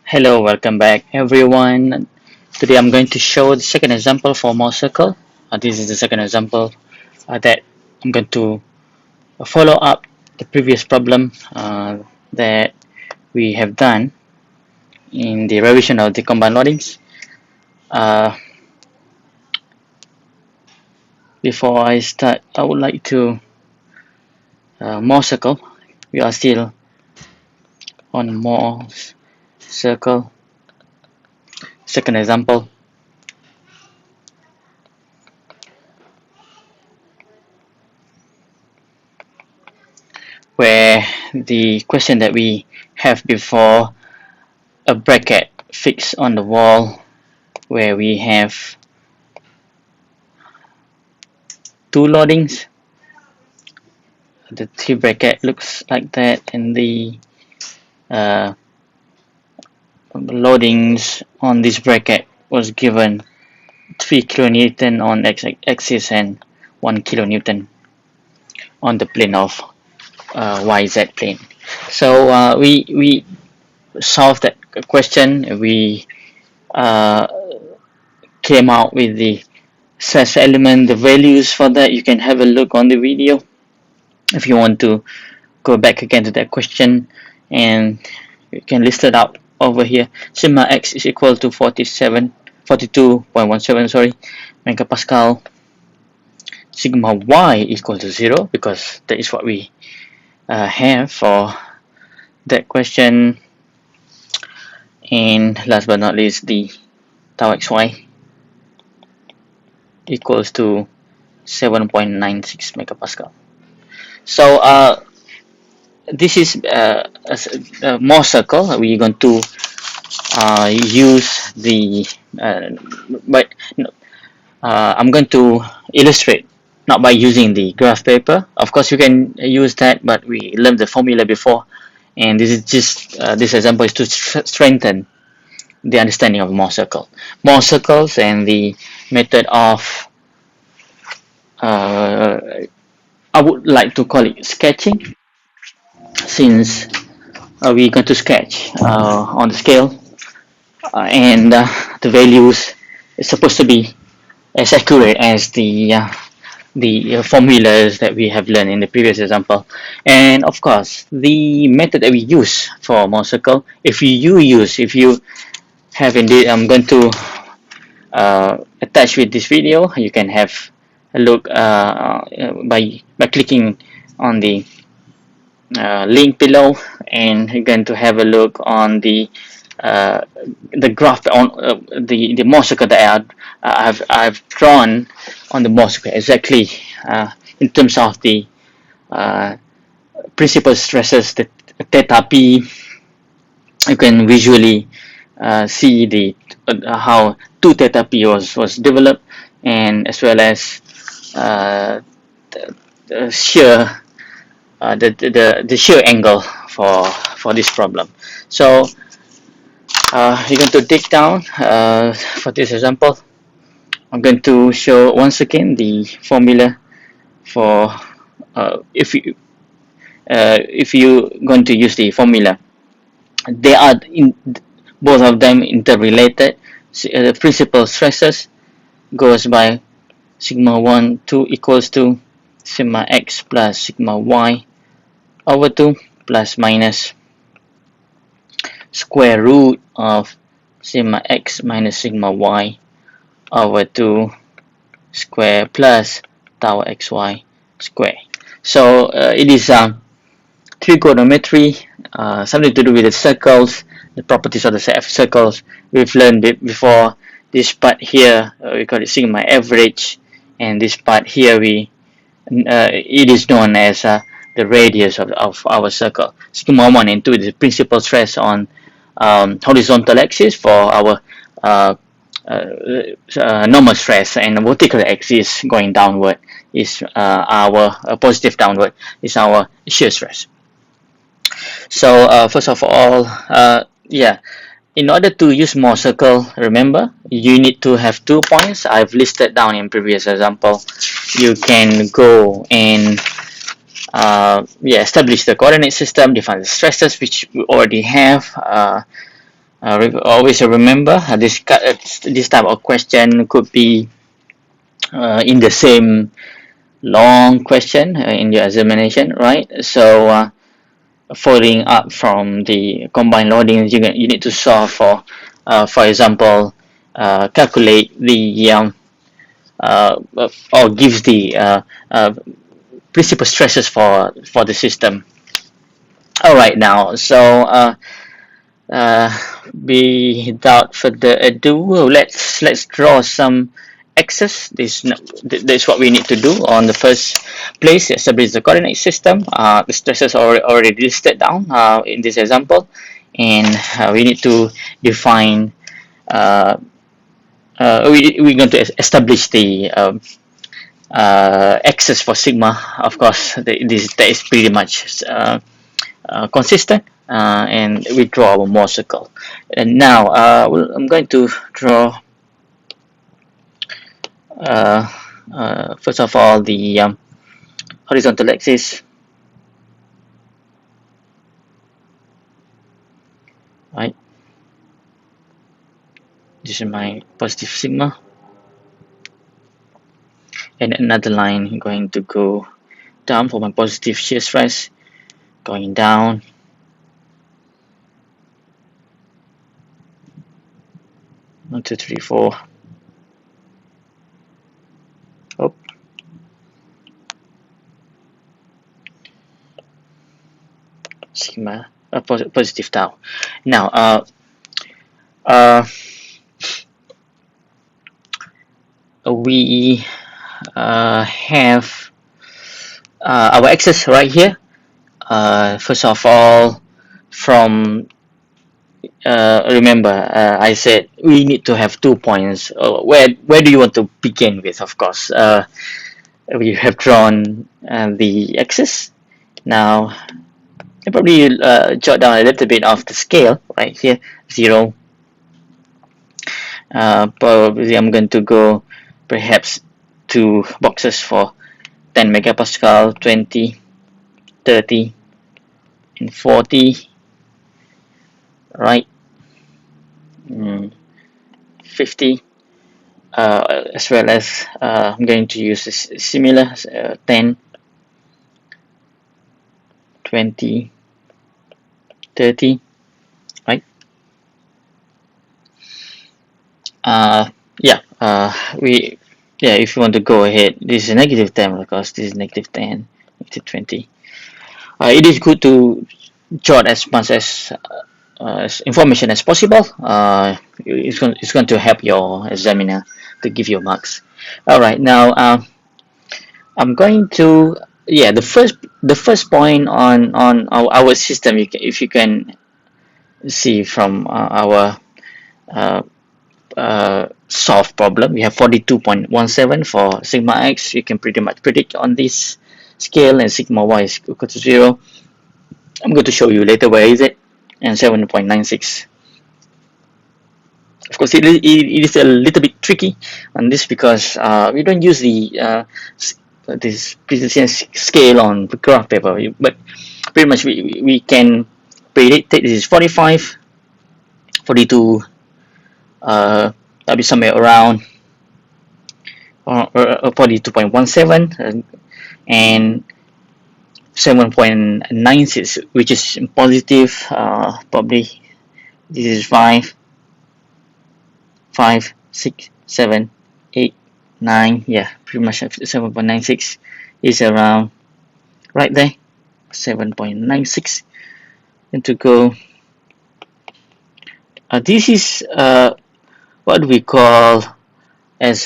Hello, welcome back everyone. Today I'm going to show the second example for Mohr circle. This is the second example that I'm going to follow up the previous problem that we have done in the revision of the combined loadings. Uh, Before I start, I would like to Mohr circle. We are still on Mohr circle. Second example. Where the question that we have before a bracket fixed on the wall where we have two loadings. The T bracket looks like that, and the uh, loadings on this bracket was given 3 kilonewton on x-axis and 1 kilonewton on the plane of YZ plane. So we solved that question. We uh, came out with the stress element, the values for that. You can have a look on the video if you want to go back again to that question, and you can list it out over here. Sigma x is equal to 42.17 megapascal. Sigma y equal to 0 because that is what we have for that question. And last but not least, the tau xy equals to 7.96 megapascal. So this is a Mohr circle. We're going to use the but I'm going to illustrate not by using the graph paper. Of course you can use that, but we learned the formula before, and this is just this example is to strengthen the understanding of Mohr circle. Mohr circles and the method of I would like to call it sketching, since we're going to sketch on the scale, and the values is supposed to be as accurate as the formulas that we have learned in the previous example. And of course, the method that we use for Mohr circle, if you have indeed, I'm going to attach with this video. You can have a look by clicking on the link below, and you're going to have a look on the graph on the Mohr circle that I've drawn on the Mohr circle exactly in terms of the principal stresses, the theta p. You can visually see the how 2 theta p was developed, and as well as the shear the shear angle for this problem. So you're going to dig down for this example. I'm going to show once again the formula for if you going to use the formula. They are in both of them interrelated. The principal stresses goes by sigma 1 2 equals to sigma x plus sigma y over 2 plus minus square root of sigma x minus sigma y over 2 square plus tau xy square. So it is trigonometry, something to do with the circles, the properties of the set of circles. We've learned it before. This part here we call it sigma average, and this part here it is known as the radius of our circle. Sigma 1 and 2 is the principal stress on horizontal axis for our normal stress, and vertical axis going downward is our positive downward is our shear stress. So first of all, in order to use Mohr circle, remember you need to have 2 points. I've listed down in previous example. You can go and establish the coordinate system, define the stresses which we already have, Always remember this type of question could be in the same long question in your examination, right? So following up from the combined loading, you need to solve for example, calculate the or gives the principal stresses for the system. All right, now, so uh, without further ado, let's draw some axes. This is what we need to do on the first place. Establish the coordinate system. The stresses are already listed down in this example, and we need to define. We're going to establish the axis for sigma. Of course, that is pretty much consistent, and we draw our Mohr circle. And now I'm going to draw uh, first of all the horizontal axis, right? This is my positive sigma, and another line going to go down for my positive shear stress, going down. 1, 2, 3, 4. Oh, sigma, positive tau. Now, uh, we have our axis right here. First of all, from remember, I said we need to have 2 points. Where do you want to begin with? Of course, we have drawn the axis. Now, I probably jot down a little bit of the scale right here, 0. Probably I'm going to go perhaps 2 boxes for 10 megapascal, 20, 30, and 40, right? 50, as well as I'm going to use this similar 10, 20, 30, right? Yeah, if you want to go ahead, this is negative 10, of course, this is negative 10, negative 20. It is good to jot as much as information as possible. It's going to help your examiner to give you marks. All right, now I'm going to the first point on our system. If you can see from our uh, solved problem, we have 42.17 for sigma x. You can pretty much predict on this scale, and sigma y is equal to 0. I'm going to show you later where is it, and 7.96. Of course, it is a little bit tricky on this because we don't use this precision scale on graph paper, but pretty much we can predict it. This is 45, 42, that'll be somewhere around 42.17, and 7.96, which is positive. Probably this is 5, 5, 6, 7, 8, 9. Yeah, pretty much 7.96 is around right there. 7.96. And to go, this is what we call as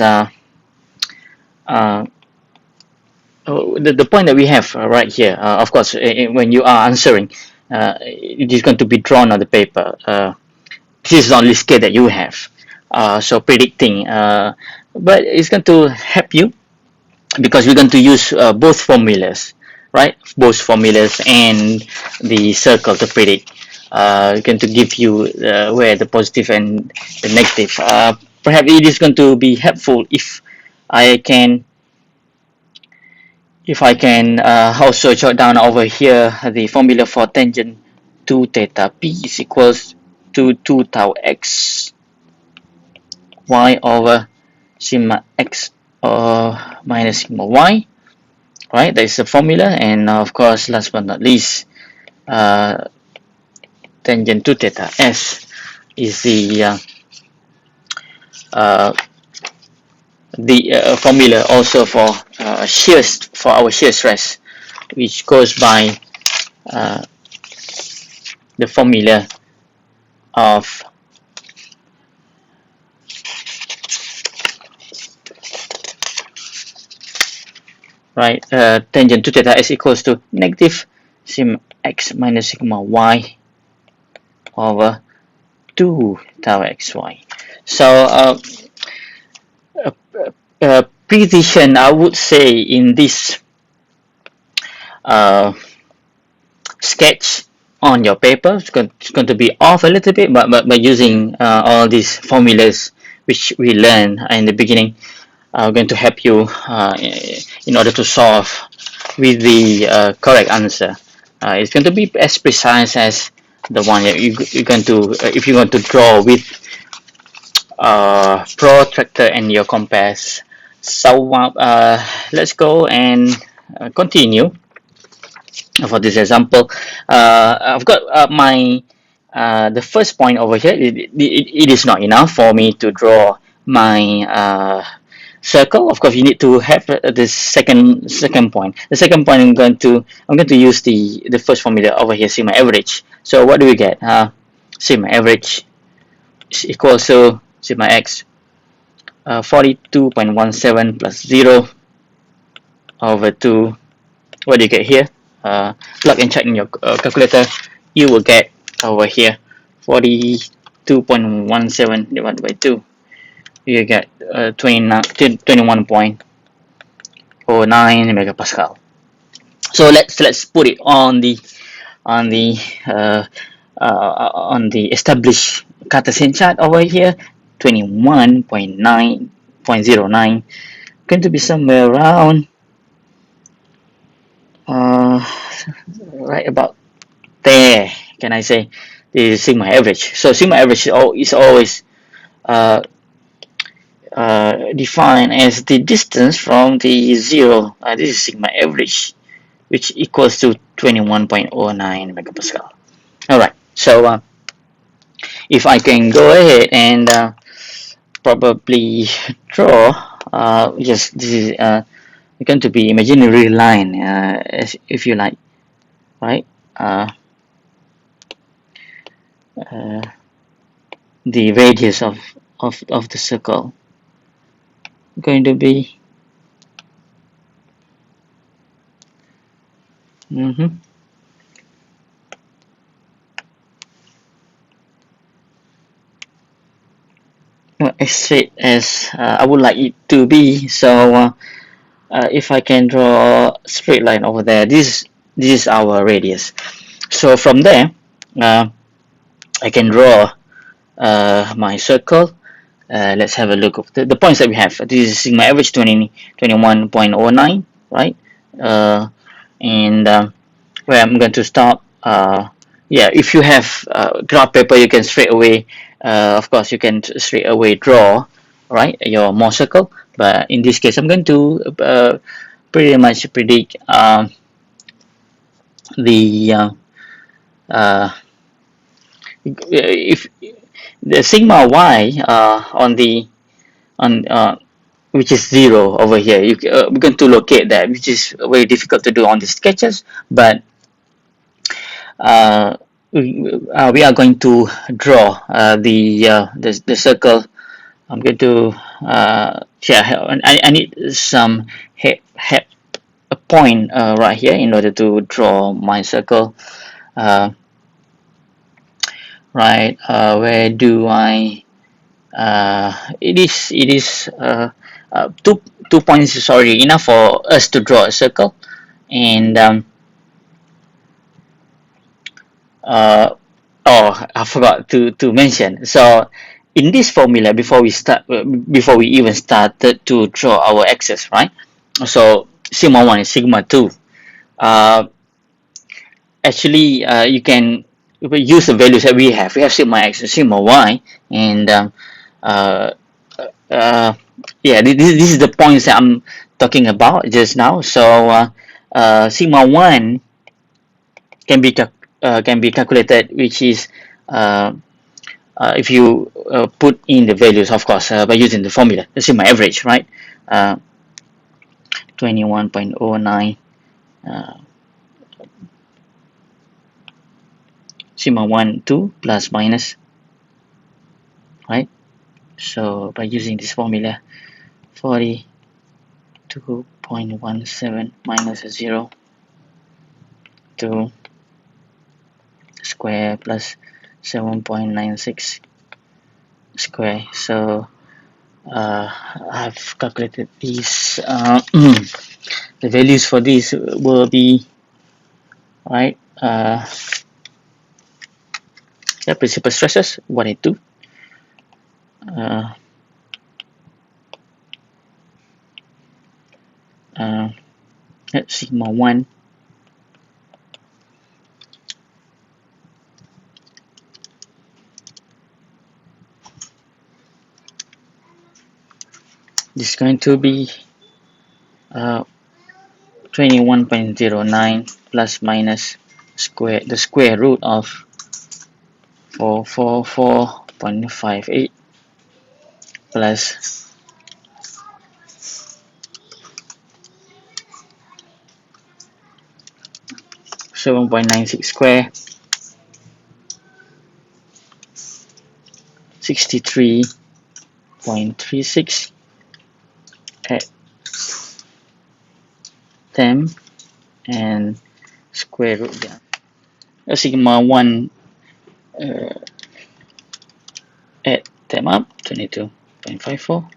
the point that we have right here. Of course, when you are answering, it is going to be drawn on the paper. This is the only scale that you have. So predicting, but it's going to help you because we're going to use both formulas, right? Both formulas and the circle to predict. Going to give you where the positive and the negative. Perhaps it is going to be helpful I can if I can also jot down over here the formula for tangent 2 theta p is equals to 2 tau x y over sigma x minus sigma y, right? That is the formula. And of course, last but not least, tangent to theta s is uh, the formula also for for our shear stress, which goes by uh, the formula of right, tangent to theta s equals to negative sigma x minus sigma y over 2 tau xy. So precision, I would say, in this uh, sketch on your paper, it's going to be off a little bit, but by using all these formulas which we learned in the beginning, are going to help you in order to solve with the correct answer. It's going to be as precise as the one you're going to if you're going to draw with protractor and your compass. So let's go and continue for this example. I've got my the first point over here. It is not enough for me to draw my circle. Of course, you need to have the second point. The second point, I'm going to use the first formula over here, sigma average. So what do we get? Sigma average is equal to sigma x 42.17 plus 0 over 2. What do you get here? Plug and check in your calculator. You will get over here 42.17 divided by 2. You get 21.09 megapascal. So let's put it on the on the uh, on the established Cartesian chart over here. 21.9.09, going to be somewhere around right about there, can I say, the sigma average. So sigma average is always defined as the distance from the zero. This is sigma average, which equals to 21.09 megapascal. All right, so if I can go ahead and probably draw, yes, this is going to be imaginary line, if you like, right? The radius of the circle going to be as straight as I would like it to be. So if I can draw a straight line over there, this is our radius. So from there, I can draw my circle. Let's have a look of the points that we have. This is sigma average 21.09, right? And where I'm going to stop. Yeah, if you have graph paper, you can straight away, of course, you can straight away draw, right, your Mohr circle. But in this case, I'm going to pretty much predict the if the sigma y on the on which is 0 over here. We're going to locate that, which is very difficult to do on the sketches, but we are going to draw the circle. I'm going to yeah, I need some a point right here in order to draw my circle. Right, where do I? It is two points is already enough for us to draw a circle, and oh, I forgot to mention. So in this formula, before we even started to draw our axis, right? So sigma 1 and sigma 2. Uh, Actually, you can we use the values that we have. We have sigma x and sigma y, and uh, uh, yeah, this is the points that I'm talking about just now. So sigma 1 can be can be calculated, which is if you put in the values, of course, by using the formula, the sigma average, right? 21.09 sigma 1 2 plus minus, right? So by using this formula, 42.17 minus 0 to square plus 7.96 square. So I've calculated these. The values for this will be, right, yeah, principal stresses 182, uh, uh, sigma 1 this is going to be 21.09 plus minus the square root of 444.58 plus 7.96 square, 63.36 at 10 and square root down. Sigma 1 add them up, 22.54.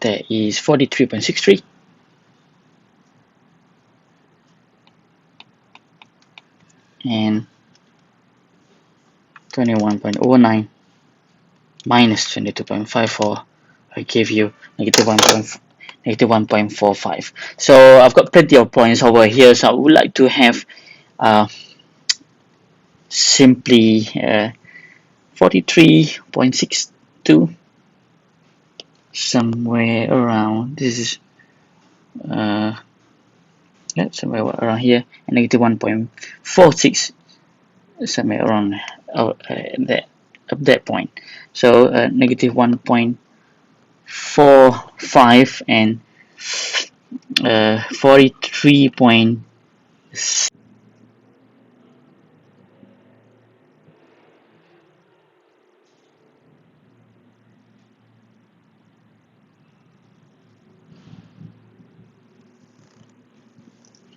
That is 43.63. And 21.09 minus 22.54, I give you negative 1.45. So I've got plenty of points over here, so I would like to have simply 43.62 somewhere around. This is yeah, somewhere around here, and negative 1.46 somewhere around that point. So negative 1.45 and 43.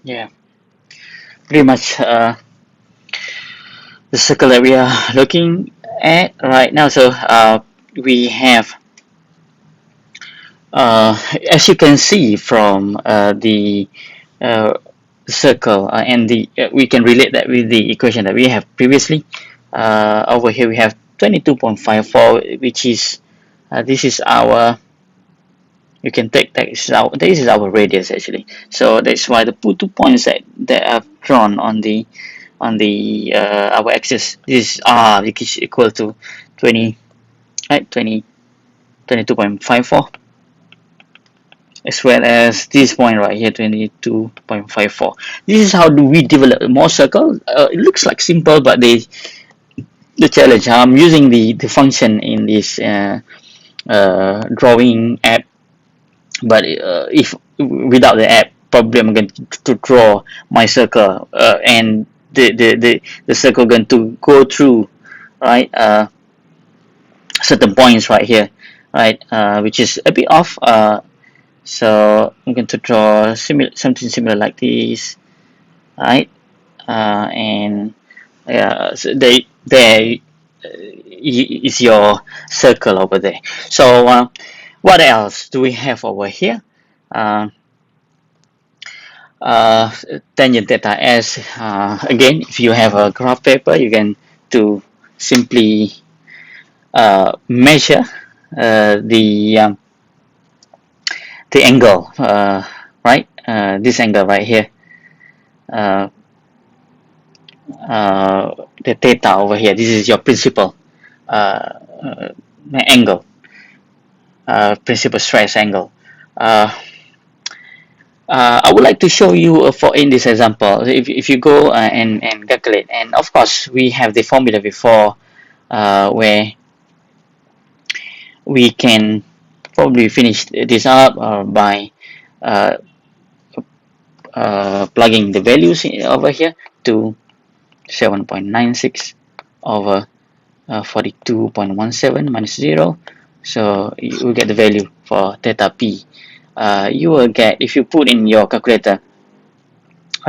Yeah, pretty much the circle that we are looking at right now. So we have, as you can see from the uh, circle, and we can relate that with the equation that we have previously. Over here we have 22.54, which is this is our, you can take that this is our radius actually. So that's why the 2 points that I've drawn on the our axis, this is r, which is equal to 20, right, 22.54, as well as this point right here, 22.54. This is how do we develop a Mohr circle. It looks like simple, but the challenge, I'm using the function in this drawing app, but if without the app, probably I'm going to draw my circle, and the circle going to go through, right, certain points right here, right, which is a bit off. So I'm going to draw something similar like this, right, and yeah, so there is your circle over there. So what else do we have over here? Uh, uh, Tangent theta s. Again, if you have a graph paper, you can to simply measure the angle, right? This angle right here. Uh, the theta over here. This is your principal angle, principal stress angle. Uh, I would like to show you for in this example, if you go and calculate, and of course we have the formula before where we can probably finish this up by uh, plugging the values over here to 7.96 over 42.17 minus 0. So you will get the value for theta p. You will get, if you put in your calculator,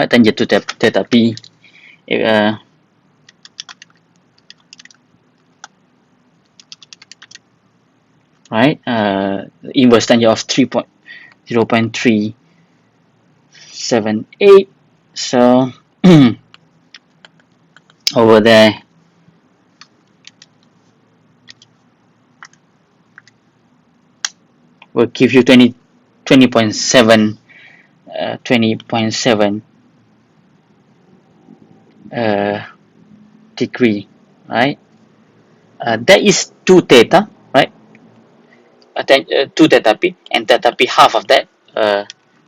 tangent to theta p, uh, right, inverse tangent of 0.378. So over there, will give you 20.7 20.7 degree, right? That is 2 theta, right? 2 theta p, and theta p half of that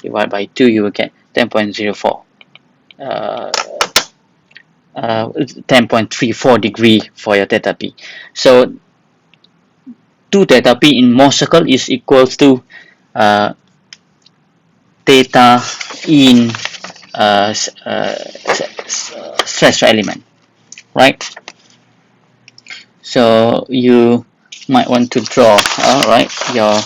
divided by 2, you will get 10.04, uh, 10.34 degree for your theta p. So 2 theta p in Mohr circle is equals to uh, theta in stress element, right? So you might want to draw, right, your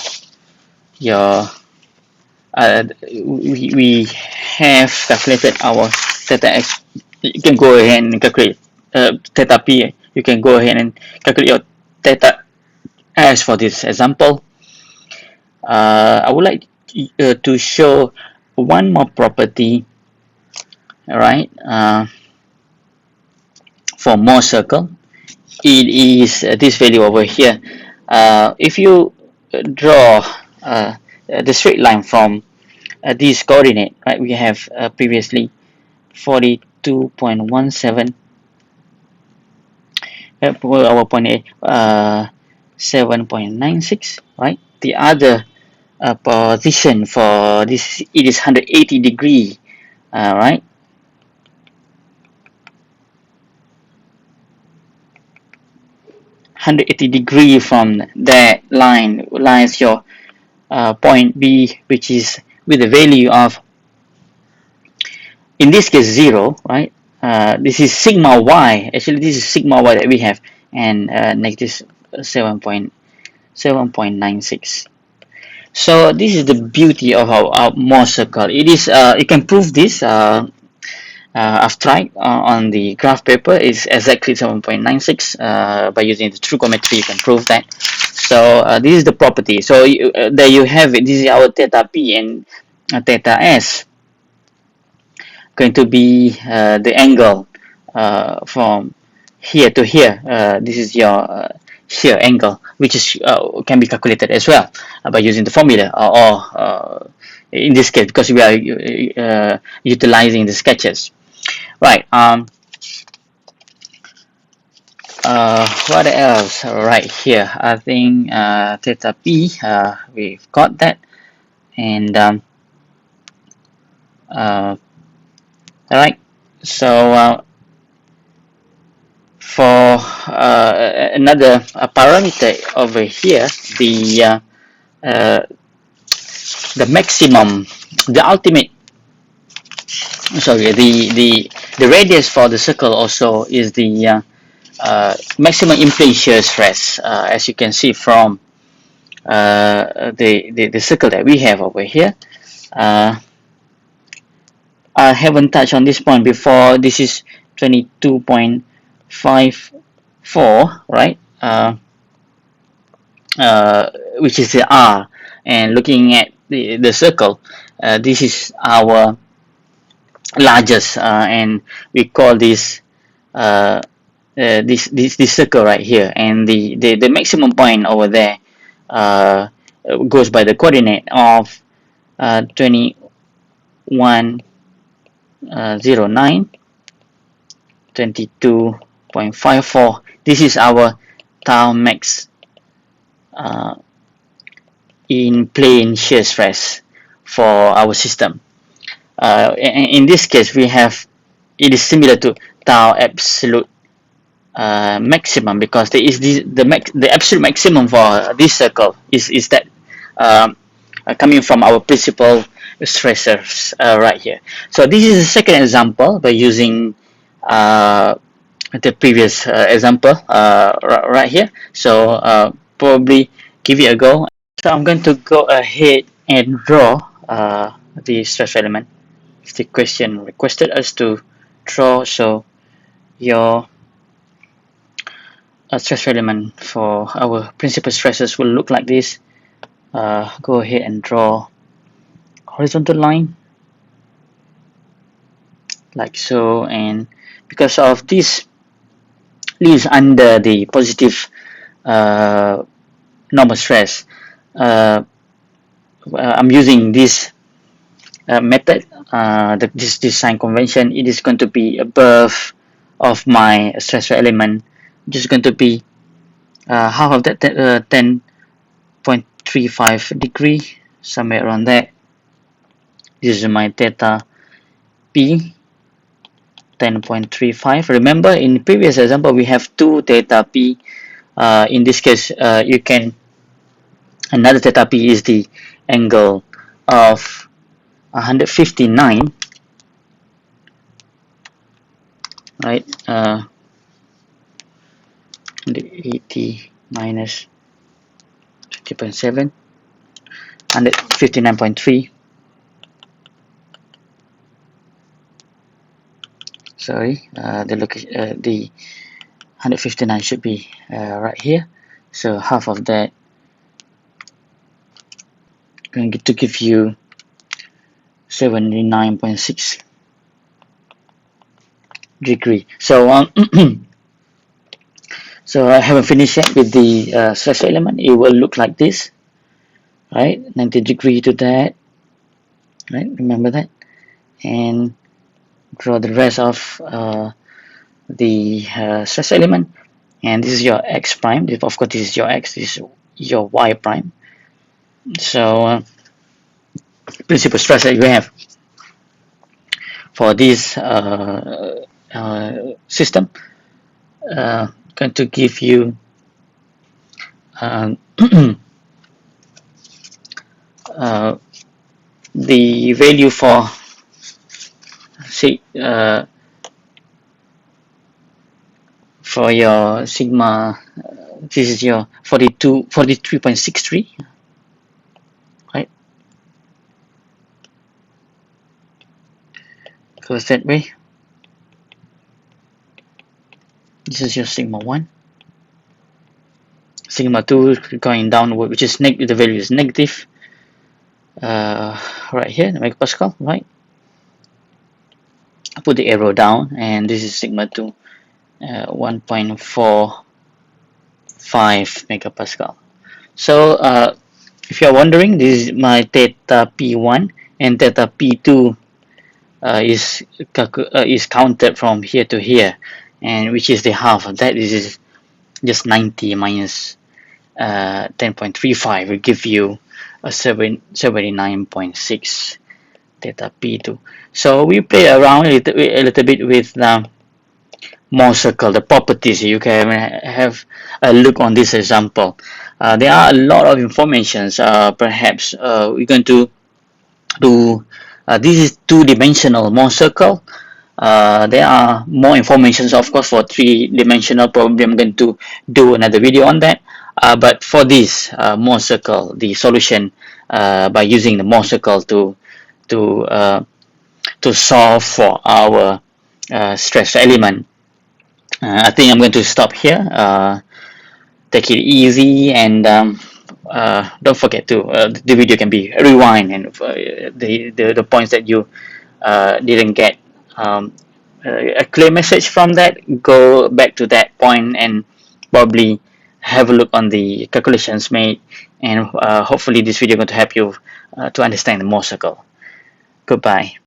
we have calculated our theta x. You can go ahead and calculate theta p. You can go ahead and calculate your theta s for this example. I would like to show one more property, all right, for Mohr circle. It is this value over here. If you draw the straight line from this coordinate, right, we have previously 42.17 our point A, 7.96, right? The other position for this, it is 180 degree, right? 180 degree from that line lies your point B, which is with the value of, in this case, 0, right? This is sigma y. Actually, this is sigma y that we have, and negative 7.96. So this is the beauty of our Mohr circle. It is you can prove this. I've tried on the graph paper. It's exactly 7.96. By using the trigonometry, you can prove that. So this is the property. So there you have it. This is our theta p and theta s, going to be the angle from here to here. This is your shear angle, which is can be calculated as well by using the formula, or in this case, because we are utilizing the sketches, right? What else? Right here, I think theta p. We've got that, and all right. So for another parameter over here, uh, the maximum, the ultimate, sorry, the radius for the circle also is the maximum in-plane shear stress, as you can see from the circle that we have over here. I haven't touched on this point before. This is 22.54, right? Which is the R. And looking at the circle, this is our largest, and we call this this circle right here, and the maximum point over there goes by the coordinate of 2109 22.54. This is our tau max in plane shear stress for our system. In this case, we have, it is similar to tau absolute maximum, because there is the absolute maximum for this circle is that um, coming from our principal stressors right here. So this is the second example by using the previous example right here. So probably give it a go. So I'm going to go ahead and draw the stress element. If the question requested us to draw, so your stress element for our principal stresses will look like this. Go ahead and draw horizontal line like so, and because of this is under the positive normal stress, I'm using this method, this sign convention. It is going to be above of my stressor element, just going to be half of that, 10.35 degree, somewhere around there. This is my theta p, 10.35. Remember, in previous example we have 2 theta p. In this case, you can, another theta p is the angle of 159, right? 180 minus 20.7, 159.3. Sorry, the location, the 159 should be right here. So half of that going to give you 79.6 degree. So so I haven't finished yet with the stress element. It will look like this, right? 90 degree to that, right? Remember that, and draw the rest of the stress element. And this is your x prime. Of course, this is your x. This is your y prime. So principal stress that you have for this system going to give you the value for, say, for your sigma. This is your 43.63, right? Goes that way. This is your sigma 1. Sigma 2 going downward, which is negative. The value is negative. Right here, the megapascal, right? I put the arrow down, and this is sigma 2, 1.45 megapascal. So if you're wondering, this is my theta p1, and theta p2 is counted from here to here, and which is the half of that. This is just 90 minus 10.35 will give you a 79.6 theta p2. So we play around a little bit with Mohr circle, the properties. You can have a look on this example. There are a lot of informations. Perhaps we're going to do, this is two-dimensional Mohr circle. There are more informations, of course, for three-dimensional. Probably I'm going to do another video on that. But for this Mohr circle, the solution by using the Mohr circle to solve for our stress element. I think I'm going to stop here. Take it easy, and don't forget to the video can be rewind, and the points that you didn't get a clear message from that, go back to that point and probably have a look on the calculations made, and hopefully this video is going to help you to understand the Mohr circle. Goodbye.